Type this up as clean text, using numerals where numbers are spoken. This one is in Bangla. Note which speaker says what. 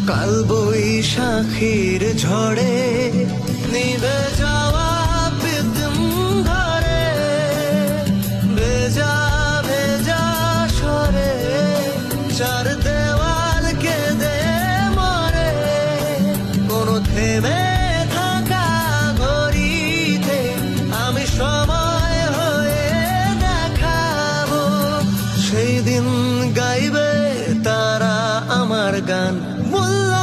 Speaker 1: কাল বৈশাখীর ঝড়ে নিভে যাওয়া বিদ্যুৎ ঘরে ভেজা ভেজা স্বরে চার দেওয়াল কেঁদে মরে। কোনো থেমে থাকা ঘড়িতে আমি সময় হয়ে দেখাবো। সেই দিন গাইবে তারা আমার গান, মোল্লা